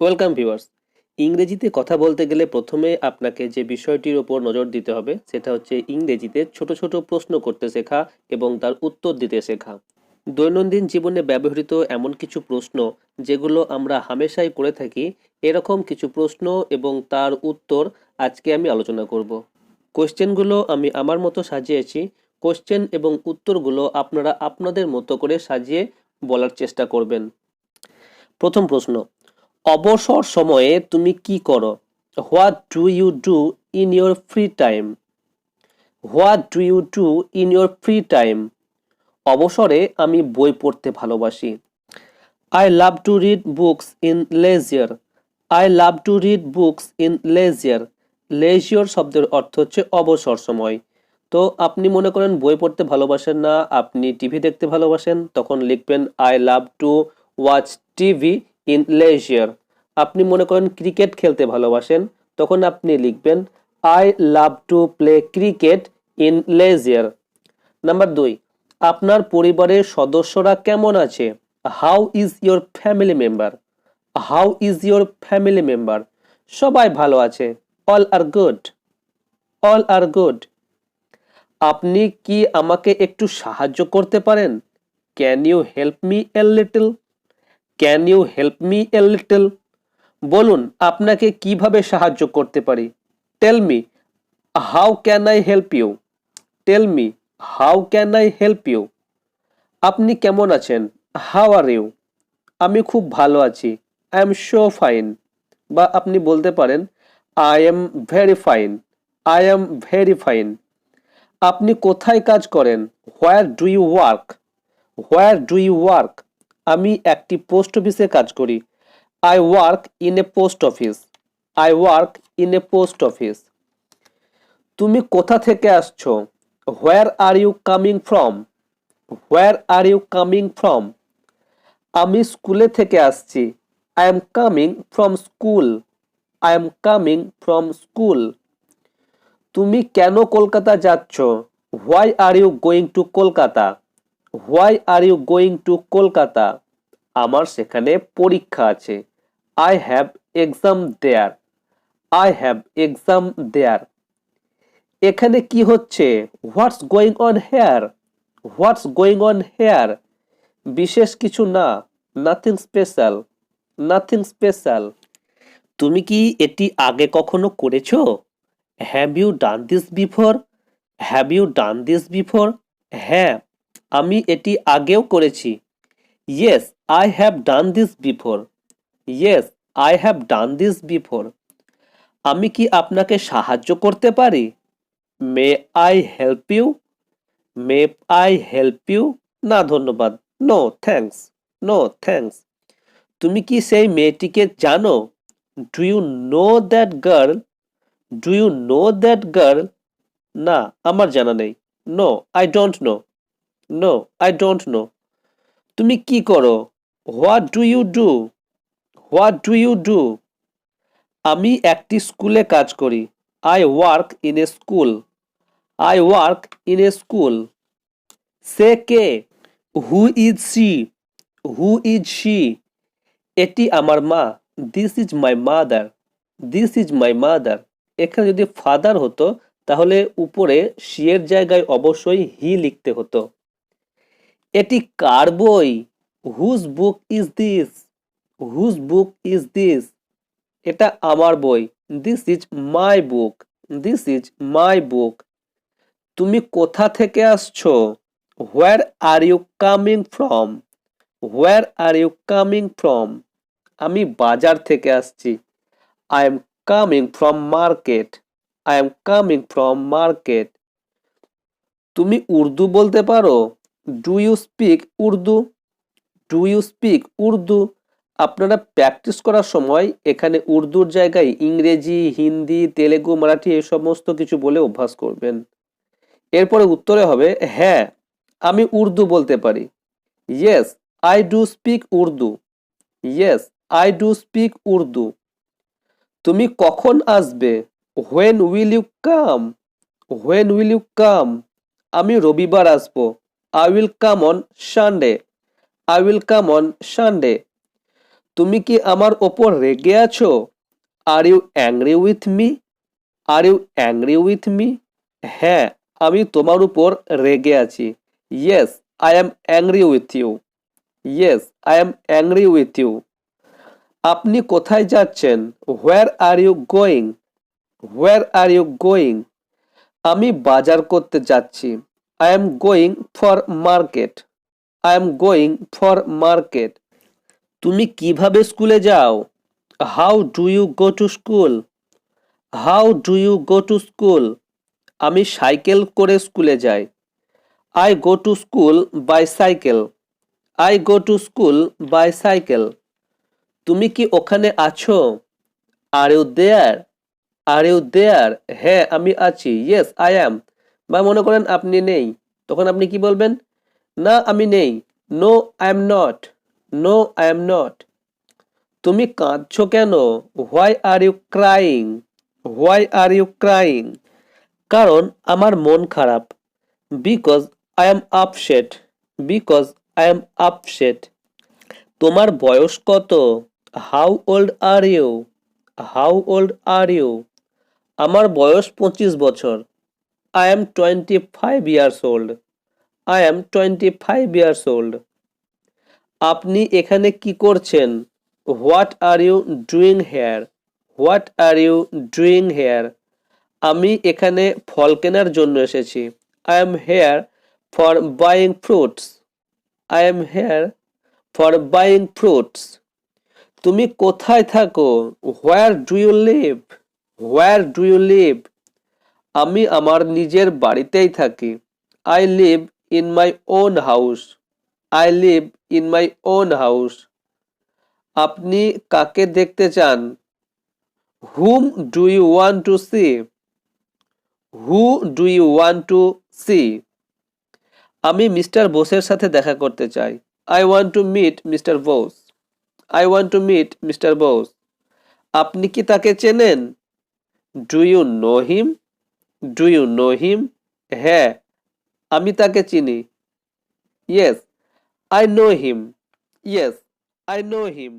Welcome viewers. ইংরেজিতে কথা বলতে গেলে প্রথমে আপনাকে যে বিষয়টির ওপর নজর দিতে হবে সেটা হচ্ছে ইংরেজিতে ছোট ছোট প্রশ্ন করতে শেখা এবং তার উত্তর দিতে শেখা। দৈনন্দিন জীবনে ব্যবহৃত এমন কিছু প্রশ্ন যেগুলো আমরা হামেশাই করে থাকি, এরকম কিছু প্রশ্ন এবং তার উত্তর আজকে আমি আলোচনা করব। কোশ্চেনগুলো আমি আমার মতো সাজিয়েছি। কোশ্চেন এবং উত্তরগুলো আপনারা আপনাদের মতো করে সাজিয়ে বলার চেষ্টা করবেন। প্রথম প্রশ্ন, অবসর সময়ে তুমি কি করো? What do you do in your free time? What do you do in your free time? অবসরে আমি বই পড়তে ভালোবাসি। I love to read books in leisure. I love to read books in leisure. Leisure শব্দের অর্থ হচ্ছে অবসর সময়। তো আপনি মনে করেন বই পড়তে ভালোবাসেন না, আপনি টিভি দেখতে ভালোবাসেন, তখন লিখবেন I love to watch TV in leisure. আপনি মনে করেন ক্রিকেট খেলতে ভালোবাসেন, তখন আপনি লিখবেন I love to play cricket in leisure. Number 2, আপনার পরিবারের সদস্যরা কেমন আছে? How is your family member? How is your family member? সবাই ভালো আছে। All are good. All are good. আপনি কি আমাকে একটু সাহায্য করতে পারেন? Can you help me a little? Can you help me a little? বলুন আপনাকে কিভাবে সাহায্য করতে পারি। Tell me how can I help you? Tell me how can I help you? আপনি কেমন আছেন? How are you? আমি খুব ভালো আছি। I am so fine. বা আপনি বলতে পারেন I am very fine. I am very fine. আপনি কোথায় কাজ করেন? Where do you work? Where do you work? আমি একটি পোস্ট অফিসে কাজ করি। I work in a post office. I work in a post office. তুমি কোথা থেকে আসছো? Where are you coming from? Where are you coming from? আমি স্কুলে থেকে আসছি। I am coming from school. I am coming from school. তুমি কেন কলকাতা যাচ্ছ? Why are you going to Kolkata? Why are you going to Kolkata? আমার সেখানে পরীক্ষা আছে। I have exam there. I have exam there. এখানে কি হচ্ছে? What's going on hair? What's going on here? বিশেষ কিছু না। Nothing special. Nothing special. তুমি কি এটি আগে কখনো করেছো? Have you done this before? Have you done this before? হ্যাঁ, আমি এটি আগেও করেছি। Yes, I have done this before. Yes, I have done this before. আমি কি আপনাকে সাহায্য করতে পারি? May I help you? May I help you? না ধন্যবাদ। No thanks. No thanks. তুমি কি সেই মেয়েটিকে জানো? Do you know that girl? Do you know that girl? না, আমার জানা নেই। No, I don't know. No, I don't know. তুমি কি করো? What do you do? What do you do? আমি একটি স্কুলে কাজ করি। I work in a school. I work in a school. সে কে? Who is she? Who is she? এটি আমার মা। This is my mother. This is my mother. এখানে যদি ফাদার হতো তাহলে উপরে শি এর জায়গায় অবশ্যই হি লিখতে হতো। এটি কার বই? Whose book is this? Whose book is this? এটা আমার বই। This is my book. This is my book. তুমি কোথা থেকে আসছো? Where are you coming from? Where are you coming from? আমি বাজার থেকে আসছি। I am coming from market. I am coming from market. তুমি উর্দু বলতে পারো? Do you speak Urdu? Do you speak Urdu? আপনারা প্র্যাকটিস করার সময় এখানে উর্দুর জায়গায় ইংরেজি, হিন্দি, তেলেগু, মারাঠি এই সমস্ত কিছু বলে অভ্যাস করবেন। এরপরে উত্তরে হবে হ্যাঁ, আমি উর্দু বলতে পারি। Yes, I do speak Urdu. Yes, I do speak Urdu. তুমি কখন আসবে? When will you come? When will you come? আমি রবিবার আসবো। I will come on Sunday. I will come on Sunday. তুমি কি আমার ওপর রেগে আছো? Are you angry with me? Are you angry with me? হ্যাঁ, আমি তোমার উপর রেগে আছি। Yes, I am angry with you. Yes, I am angry with you. আপনি কোথায় যাচ্ছেন? Where are you going? Where are you going? আমি বাজার করতে যাচ্ছি। I am going for market. I am going for market. তুমি কিভাবে স্কুলে যাও? How do you go to school? How do you go to school? আমি সাইকেল করে স্কুলে যাই। I go to school by cycle. I go to school by cycle. তুমি কি ওখানে আছো? Are you there? Are you দেয়ার? হ্যাঁ, আমি আছি। ইয়েস, আই অ্যাম। বা মনে করেন আপনি নেই, তখন আপনি কি বলবেন? না, আমি নেই। No, I am not. No, I am not. তুমি কাঁদছো কেন? Why are you crying? Why are you crying? কারণ আমার মন খারাপ। Because I am upset. Because I am upset. তোমার বয়স কত? How old are you? How old are you? আমার বয়স 25 বছর। I am 25 years old. I am 25 years old. আপনি এখানে কি করছেন? What are you doing here? What are you doing here? আমি এখানে ফল কেনার জন্য এসেছি। I am here for buying fruits. I am here for buying fruits. তুমি কোথায় থাকো? Where do you live? Where do you live? আমি আমার নিজের বাড়িতেই থাকি। I live in my own house. I live in my own house. আপনি কাকে দেখতে চান? Whom do you want to see? Who do you want to see? আমি মিস্টার বোসের সাথে দেখা করতে চাই। I want to meet mister Bose. I want to meet mister Bose. আপনি কি তাকে চেনেন? Do you know him? Do you know him? হ্যাঁ, আমি তাকে চিনি। Yes, I know him. Yes, I know him.